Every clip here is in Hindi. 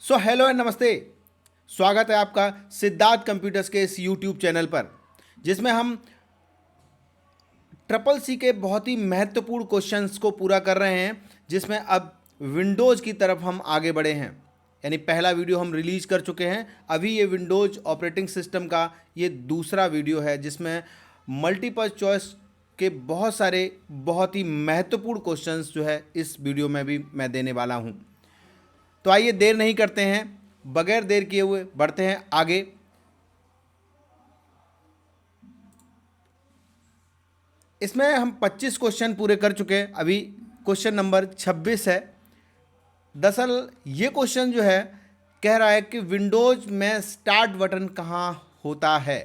हेलो एंड नमस्ते। स्वागत है आपका सिद्धार्थ कंप्यूटर्स के इस यूट्यूब चैनल पर, जिसमें हम ट्रिपल सी के बहुत ही महत्वपूर्ण क्वेश्चंस को पूरा कर रहे हैं, जिसमें अब विंडोज़ की तरफ हम आगे बढ़े हैं। यानी पहला वीडियो हम रिलीज कर चुके हैं, अभी ये विंडोज़ ऑपरेटिंग सिस्टम का ये दूसरा वीडियो है, जिसमें मल्टीपल चॉइस के बहुत सारे बहुत ही महत्वपूर्ण क्वेश्चंस जो है इस वीडियो में भी मैं देने वाला हूँ। तो आइए देर नहीं करते हैं, बगैर देर किए हुए बढ़ते हैं आगे। इसमें हम 25 क्वेश्चन पूरे कर चुके हैं, अभी क्वेश्चन नंबर 26 है। दरअसल ये क्वेश्चन जो है कह रहा है कि विंडोज़ में स्टार्ट बटन कहाँ होता है।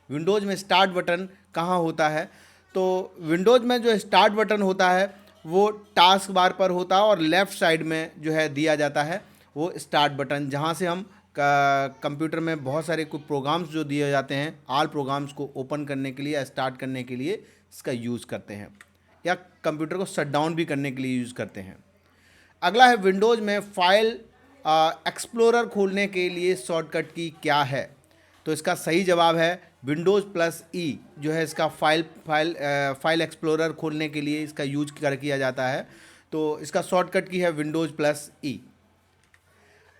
विंडोज़ में स्टार्ट बटन कहाँ होता है? तो विंडोज़ में जो स्टार्ट बटन होता है वो टास्क बार पर होता है और लेफ़्ट साइड में जो है दिया जाता है वो स्टार्ट बटन, जहाँ से हम कंप्यूटर में बहुत सारे कुछ प्रोग्राम्स जो दिए जाते हैं, आल प्रोग्राम्स को ओपन करने के लिए या स्टार्ट करने के लिए इसका यूज़ करते हैं, या कंप्यूटर को शट डाउन भी करने के लिए यूज़ करते हैं। अगला है विंडोज़ में फाइल एक्सप्लोरर खोलने के लिए शॉर्टकट की क्या है? तो इसका सही जवाब है विंडोज़ प्लस ई जो है इसका फाइल एक्सप्लोरर खोलने के लिए इसका यूज किया जाता है। तो इसका शॉर्टकट की है विंडोज़ प्लस ई।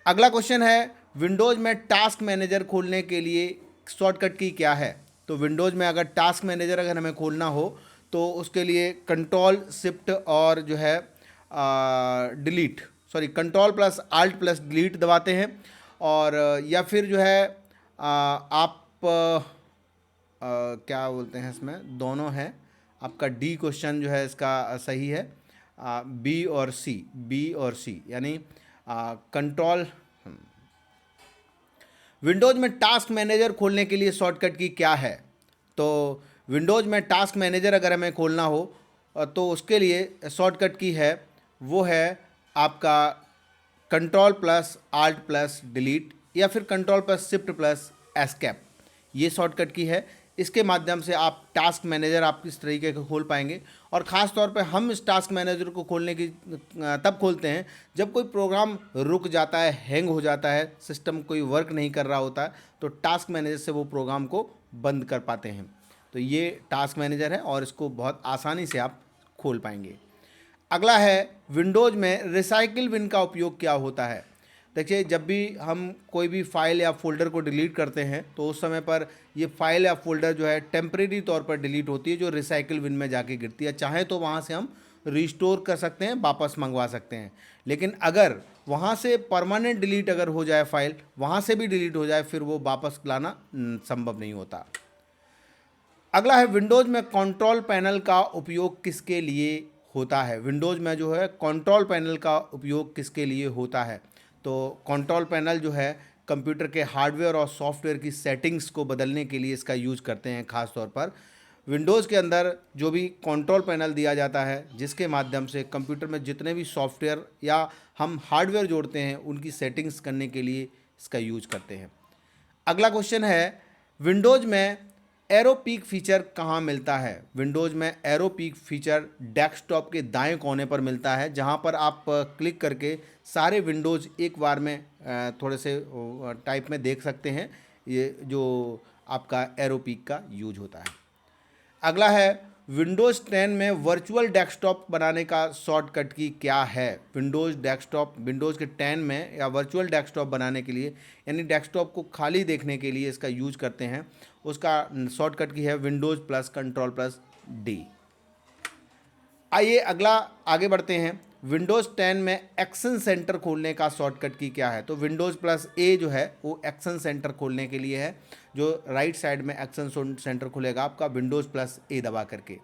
अगला क्वेश्चन है विंडोज़ में टास्क मैनेजर खोलने के लिए शॉर्टकट की क्या है? तो विंडोज़ में अगर टास्क मैनेजर अगर हमें खोलना हो तो उसके लिए कंट्रोल शिफ्ट और जो है control plus alt plus delete दबाते हैं, और या फिर जो है आप क्या बोलते हैं, इसमें दोनों है। आपका डी क्वेश्चन जो है इसका सही है, बी और सी यानी कंट्रोल। विंडोज़ में टास्क मैनेजर खोलने के लिए शॉर्टकट की क्या है? तो विंडोज़ में टास्क मैनेजर अगर हमें खोलना हो तो उसके लिए शॉर्टकट की है वो है आपका control plus alt plus delete या फिर control plus shift plus escape, ये शॉर्टकट की है। इसके माध्यम से आप टास्क मैनेजर आप किस तरीके का खोल पाएंगे। और ख़ास तौर पे हम इस टास्क मैनेजर को खोलने की तब खोलते हैं जब कोई प्रोग्राम रुक जाता है, हैंग हो जाता है, सिस्टम कोई वर्क नहीं कर रहा होता है, तो टास्क मैनेजर से वो प्रोग्राम को बंद कर पाते हैं। तो ये टास्क मैनेजर है और इसको बहुत आसानी से आप खोल पाएंगे। अगला है विंडोज़ में रिसाइकिल बिन का उपयोग क्या होता है? देखिए, जब भी हम कोई भी फाइल या फोल्डर को डिलीट करते हैं तो उस समय पर ये फाइल या फोल्डर जो है टेम्परेरी तौर पर डिलीट होती है, जो रिसाइकिल बिन में जाके गिरती है। चाहे तो वहाँ से हम रिस्टोर कर सकते हैं, वापस मंगवा सकते हैं, लेकिन अगर वहाँ से परमानेंट डिलीट अगर हो जाए, फाइल वहाँ से भी डिलीट हो जाए, फिर वो वापस लाना संभव नहीं होता। अगला है विंडोज़ में कंट्रोल पैनल का उपयोग किसके लिए होता है? विंडोज़ में जो है कंट्रोल पैनल का उपयोग किसके लिए होता है? तो कंट्रोल पैनल जो है कंप्यूटर के हार्डवेयर और सॉफ्टवेयर की सेटिंग्स को बदलने के लिए इसका यूज़ करते हैं। ख़ास तौर पर विंडोज़ के अंदर जो भी कंट्रोल पैनल दिया जाता है, जिसके माध्यम से कंप्यूटर में जितने भी सॉफ्टवेयर या हम हार्डवेयर जोड़ते हैं उनकी सेटिंग्स करने के लिए इसका यूज करते हैं। अगला क्वेश्चन है विंडोज़ में एरो पीक फीचर कहाँ मिलता है? विंडोज़ में एरो पीक फीचर डेस्कटॉप के दाएं कोने पर मिलता है, जहाँ पर आप क्लिक करके सारे विंडोज़ एक बार में थोड़े से टाइप में देख सकते हैं। ये जो आपका एरो पीक का यूज होता है। अगला है विंडोज़ 10 में वर्चुअल डेस्कटॉप बनाने का शॉर्टकट की क्या है? विंडोज़ के 10 में या वर्चुअल डेस्कटॉप बनाने के लिए, यानी डेस्कटॉप को खाली देखने के लिए इसका यूज करते हैं, उसका शॉर्टकट की है Windows plus control plus D. आइए अगला आगे बढ़ते हैं। विंडोज़ 10 में एक्शन सेंटर खोलने का शॉर्टकट की क्या है? तो विंडोज़ प्लस ए जो है वो एक्शन सेंटर खोलने के लिए है, जो राइट साइड में एक्शन सेंटर खुलेगा आपका विंडोज़ प्लस ए दबा करके।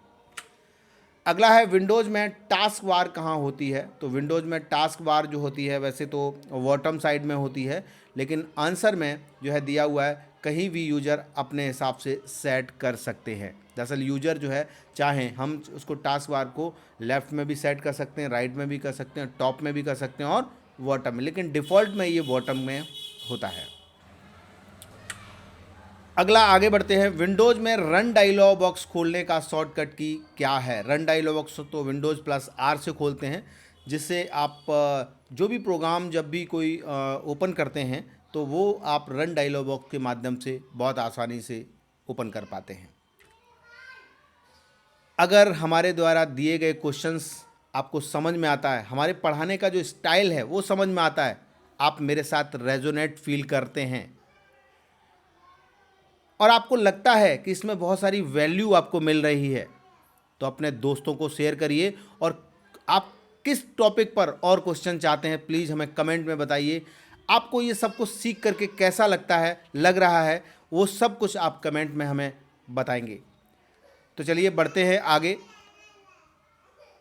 अगला है विंडोज़ में टास्क बार कहाँ होती है? तो विंडोज़ में टास्क बार जो होती है वैसे तो बॉटम साइड में होती है, लेकिन आंसर में जो है दिया हुआ है कहीं भी यूज़र अपने हिसाब से सेट कर सकते हैं। दरअसल यूज़र जो है चाहे हम उसको टास्क बार को लेफ़्ट में भी सेट कर सकते हैं, राइट में भी कर सकते हैं, टॉप में भी कर सकते हैं और बॉटम में, लेकिन डिफ़ॉल्ट में ये बॉटम में होता है। अगला आगे बढ़ते हैं। विंडोज़ में रन डायलॉग बॉक्स खोलने का शॉर्टकट की क्या है? रन डायलॉग बॉक्स तो विंडोज़ प्लस आर से खोलते हैं, जिससे आप जो भी प्रोग्राम जब भी कोई ओपन करते हैं तो वो आप रन डायलॉग बॉक्स के माध्यम से बहुत आसानी से ओपन कर पाते हैं। अगर हमारे द्वारा दिए गए क्वेश्चंस आपको समझ में आता है, हमारे पढ़ाने का जो स्टाइल है वो समझ में आता है, आप मेरे साथ रेजोनेट फील करते हैं और आपको लगता है कि इसमें बहुत सारी वैल्यू आपको मिल रही है, तो अपने दोस्तों को शेयर करिए। और आप किस टॉपिक पर और क्वेश्चन चाहते हैं प्लीज़ हमें कमेंट में बताइए। आपको ये सब कुछ सीख करके कैसा लगता है, लग रहा है, वो सब कुछ आप कमेंट में हमें बताएंगे। तो चलिए बढ़ते हैं आगे।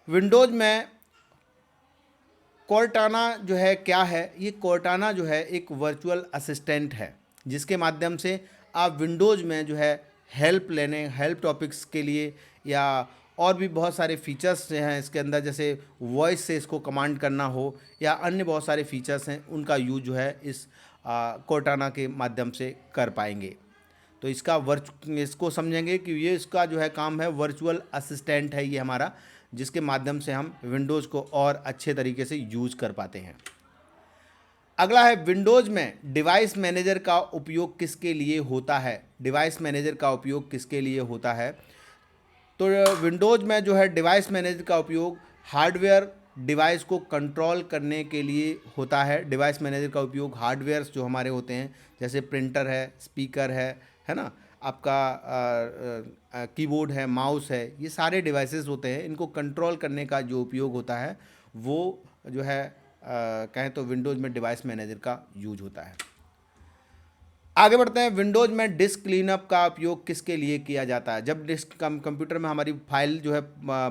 विंडोज़ में कोर्टाना जो है क्या है, ये कोर्टाना जो है एक वर्चुअल असिस्टेंट है जिसके माध्यम से आप विंडोज़ में जो है हेल्प टॉपिक्स के लिए या और भी बहुत सारे फीचर्स हैं इसके अंदर, जैसे वॉइस से इसको कमांड करना हो या अन्य बहुत सारे फीचर्स हैं, उनका यूज जो है इस कोर्टाना के माध्यम से कर पाएंगे। तो इसको समझेंगे कि ये इसका जो है काम है, वर्चुअल असिस्टेंट है ये हमारा, जिसके माध्यम से हम विंडोज़ को और अच्छे तरीके से यूज कर पाते हैं। अगला है विंडोज़ में डिवाइस मैनेजर का उपयोग किसके लिए होता है। डिवाइस मैनेजर का उपयोग किसके लिए होता है, तो विंडोज़ में जो है डिवाइस मैनेजर का उपयोग हार्डवेयर डिवाइस को कंट्रोल करने के लिए होता है। डिवाइस मैनेजर का उपयोग हार्डवेयर्स जो हमारे होते हैं, जैसे प्रिंटर है, स्पीकर है ना, आपका कीबोर्ड है, माउस है, ये सारे डिवाइसेस होते हैं, इनको कंट्रोल करने का जो उपयोग होता है वो जो है कहें तो विंडोज़ में डिवाइस मैनेजर का यूज होता है। आगे बढ़ते हैं। विंडोज़ में डिस्क क्लीनअप का उपयोग किसके लिए किया जाता है। जब डिस्क कंप्यूटर में हमारी फाइल जो है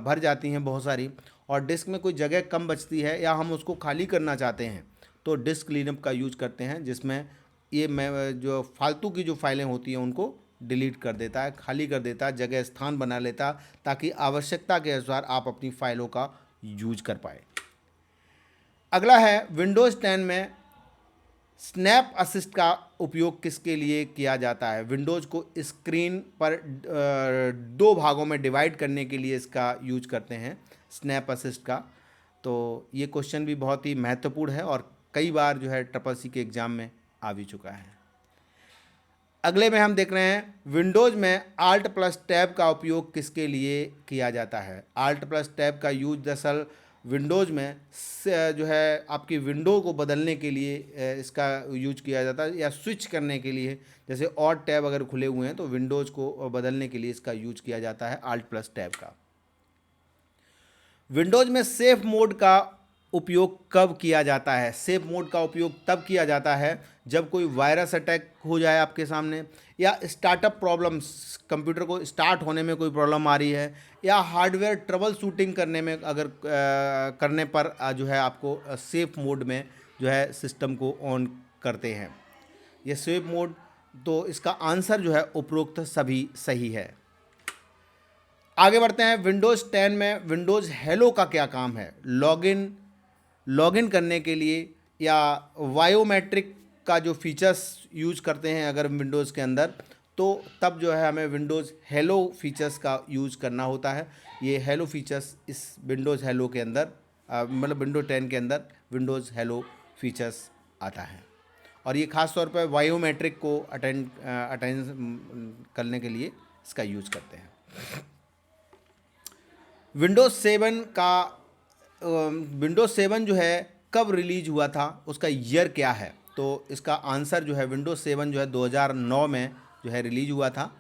भर जाती हैं बहुत सारी और डिस्क में कोई जगह कम बचती है या हम उसको खाली करना चाहते हैं, तो डिस्क क्लीनअप का यूज करते हैं, जिसमें ये जो फालतू की जो फाइलें होती हैं उनको डिलीट कर देता है, खाली कर देता है, जगह स्थान बना लेता, ताकि आवश्यकता के अनुसार आप अपनी फाइलों का यूज कर पाए। अगला है विंडोज़ 10 में स्नैप असिस्ट का उपयोग किसके लिए किया जाता है। विंडोज़ को स्क्रीन पर दो भागों में डिवाइड करने के लिए इसका यूज करते हैं, स्नैप असिस्ट का। तो ये क्वेश्चन भी बहुत ही महत्वपूर्ण है और कई बार जो है ट्रिपल के एग्ज़ाम में आ भी चुका है। अगले में हम देख रहे हैं विंडोज़ में आल्ट प्लस टैब का उपयोग किसके लिए किया जाता है। आल्ट प्लस टैब का यूज दरअसल विंडोज़ में जो है आपकी विंडो को बदलने के लिए इसका यूज किया जाता है, या स्विच करने के लिए, जैसे और टैब अगर खुले हुए हैं तो विंडोज़ को बदलने के लिए इसका यूज किया जाता है आल्ट प्लस टैब का। विंडोज़ में सेफ मोड का उपयोग कब किया जाता है। सेफ मोड का उपयोग तब किया जाता है जब कोई वायरस अटैक हो जाए आपके सामने, या स्टार्टअप प्रॉब्लम्स, कंप्यूटर को स्टार्ट होने में कोई प्रॉब्लम आ रही है, या हार्डवेयर ट्रबल शूटिंग करने में अगर करने पर जो है आपको सेफ मोड में जो है सिस्टम को ऑन करते हैं। ये सेफ मोड, तो इसका आंसर जो है उपरोक्त सभी सही है। आगे बढ़ते हैं। विंडोज़ 10 में विंडोज़ हेलो का क्या काम है। लॉगिन करने के लिए या बायोमेट्रिक का जो फीचर्स यूज करते हैं अगर विंडोज़ के अंदर, तो तब जो है हमें विंडोज़ हेलो फीचर्स का यूज करना होता है। ये हेलो फीचर्स इस विंडोज़ हेलो के अंदर मतलब विंडोज़ 10 के अंदर विंडोज़ हेलो फीचर्स आता है, और ये ख़ास तौर पर बायोमेट्रिक को अटेंड करने के लिए इसका यूज करते हैं। विंडोज़ 7 जो है कब रिलीज हुआ था, उसका ईयर क्या है। तो इसका आंसर जो है विंडोज़ 7 जो है 2009 में जो है रिलीज हुआ था।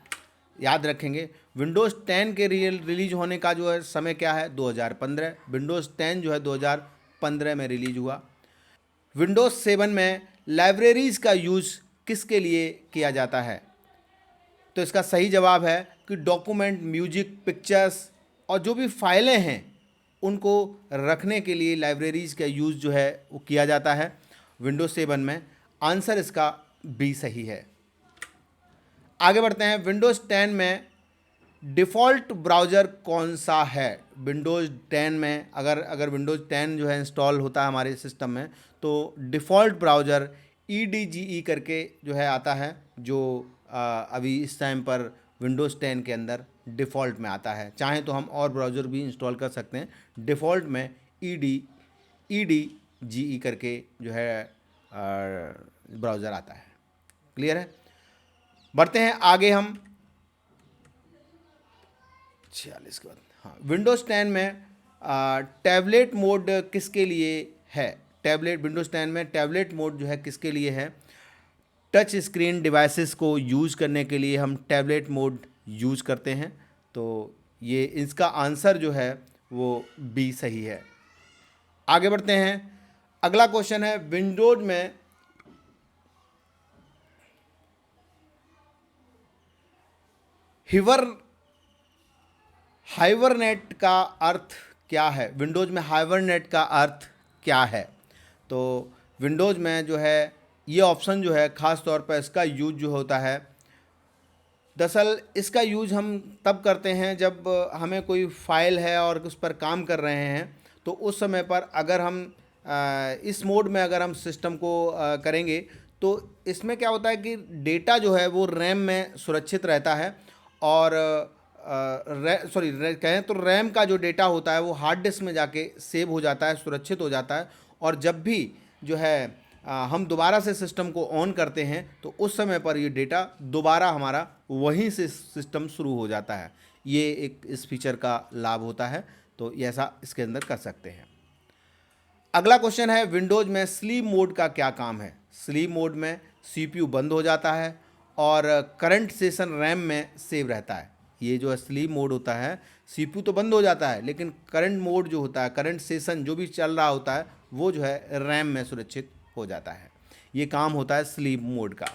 याद रखेंगे। विंडोज़ 10 के रिलीज होने का जो है समय क्या है, 2015। विंडोज़ 10 जो है 2015 में रिलीज हुआ। विंडोज़ 7 में लाइब्रेरीज़ का यूज़ किसके लिए किया जाता है, तो इसका सही जवाब है कि डॉक्यूमेंट, म्यूजिक, पिक्चर्स और जो भी फाइलें हैं उनको रखने के लिए लाइब्रेरीज़ का यूज़ जो है वो किया जाता है विंडोज़ 7 में। आंसर इसका बी सही है। आगे बढ़ते हैं। विंडोज़ 10 में डिफ़ॉल्ट ब्राउज़र कौन सा है। विंडोज़ 10 में अगर विंडोज़ 10 जो है इंस्टॉल होता है हमारे सिस्टम में, तो डिफ़ॉल्ट ब्राउज़र EDGE करके जो है आता है, जो अभी इस टाइम पर विंडोज़ 10 के अंदर डिफ़ॉल्ट में आता है। चाहें तो हम और ब्राउज़र भी इंस्टॉल कर सकते हैं। डिफ़ॉल्ट में EDGE करके जो है ब्राउज़र आता है। क्लियर है? बढ़ते हैं आगे हम 46 के बाद। हाँ, विंडोज़ 10 में टैबलेट मोड किसके लिए है? विंडोज़ 10 में टैबलेट मोड जो है किसके लिए है? टच स्क्रीन डिवाइसेस को यूज़ करने के लिए हम टैबलेट मोड यूज़ करते हैं। तो ये इसका आंसर जो है वो बी सही है। आगे बढ़ते हैं। अगला क्वेश्चन है, विंडोज में हाइबरनेट का अर्थ क्या है? विंडोज में हाइबरनेट का अर्थ क्या है? तो विंडोज में जो है ये ऑप्शन जो है ख़ास तौर पर इसका यूज जो होता है, दरअसल इसका यूज हम तब करते हैं जब हमें कोई फाइल है और उस पर काम कर रहे हैं, तो उस समय पर अगर हम इस मोड में अगर हम सिस्टम को करेंगे तो इसमें क्या होता है कि डेटा जो है वो रैम में सुरक्षित रहता है और कहें तो रैम का जो डेटा होता है वो हार्ड डिस्क में जाके सेव हो जाता है, सुरक्षित हो जाता है। और जब भी जो है हम दोबारा से सिस्टम को ऑन करते हैं तो उस समय पर ये डेटा दोबारा हमारा वहीं से सिस्टम शुरू हो जाता है। ये एक इस फीचर का लाभ होता है, तो ऐसा इसके अंदर कर सकते हैं। अगला क्वेश्चन है, विंडोज़ में स्लीप मोड का क्या काम है? स्लीप मोड में CPU बंद हो जाता है और करंट सेशन रैम में सेव रहता है। ये जो स्लीप मोड होता है, CPU तो बंद हो जाता है लेकिन करंट मोड जो होता है, करंट सेशन जो भी चल रहा होता है वो जो है रैम में सुरक्षित हो जाता है। ये काम होता है स्लीप मोड का।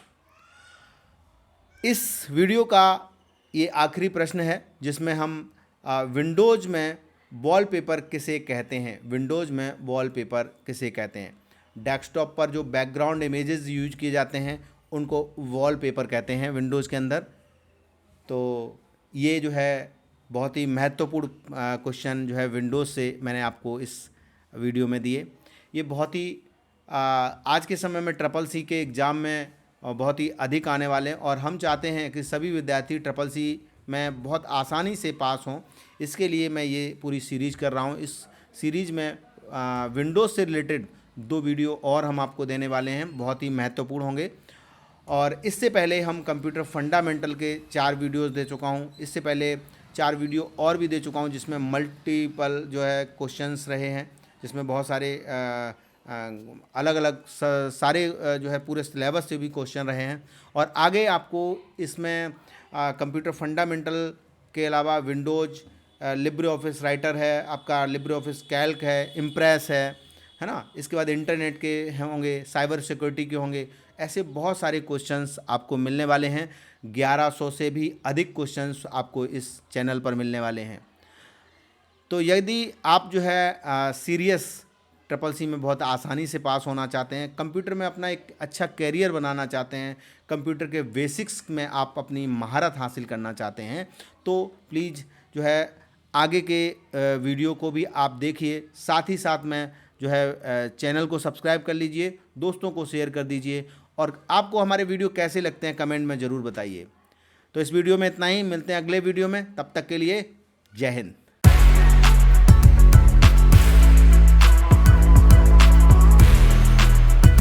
इस वीडियो का ये आखिरी प्रश्न है जिसमें हम विंडोज़ में वॉलपेपर किसे कहते हैं? विंडोज़ में वॉलपेपर किसे कहते हैं? डेस्कटॉप पर जो बैकग्राउंड इमेजेस यूज किए जाते हैं उनको वॉलपेपर कहते हैं विंडोज़ के अंदर। तो ये जो है बहुत ही महत्वपूर्ण क्वेश्चन जो है विंडोज़ से मैंने आपको इस वीडियो में दिए। ये बहुत ही आज के समय में CCC के एग्ज़ाम में बहुत ही अधिक आने वाले हैं और हम चाहते हैं कि सभी विद्यार्थी CCC में बहुत आसानी से पास हों। इसके लिए मैं ये पूरी सीरीज़ कर रहा हूँ। इस सीरीज़ में विंडोज़ से रिलेटेड 2 वीडियो और हम आपको देने वाले हैं, बहुत ही महत्वपूर्ण होंगे। और इससे पहले हम कंप्यूटर फंडामेंटल के 4 वीडियोज़ दे चुका हूँ। इससे पहले 4 वीडियो और भी दे चुका हूँ जिसमें मल्टीपल जो है क्वेश्चंस रहे हैं, जिसमें बहुत सारे अलग अलग सारे जो है पूरे सिलेबस से भी क्वेश्चन रहे हैं। और आगे आपको इसमें कंप्यूटर फंडामेंटल के अलावा विंडोज़, लिब्रे ऑफिस राइटर है, आपका लिब्रे ऑफिस कैल्क है, इम्प्रेस है ना, इसके बाद इंटरनेट के होंगे, साइबर सिक्योरिटी के होंगे। ऐसे बहुत सारे क्वेश्चंस आपको मिलने वाले हैं। 1100 से भी अधिक क्वेश्चंस आपको इस चैनल पर मिलने वाले हैं। तो यदि आप जो है सीरियस CCC में बहुत आसानी से पास होना चाहते हैं, कंप्यूटर में अपना एक अच्छा कैरियर बनाना चाहते हैं, कंप्यूटर के बेसिक्स में आप अपनी महारत हासिल करना चाहते हैं, तो प्लीज़ जो है आगे के वीडियो को भी आप देखिए। साथ ही साथ में जो है चैनल को सब्सक्राइब कर लीजिए, दोस्तों को शेयर कर दीजिए और आपको हमारे वीडियो कैसे लगते हैं कमेंट में ज़रूर बताइए। तो इस वीडियो में इतना ही, मिलते हैं अगले वीडियो में, तब तक के लिए जय हिंद।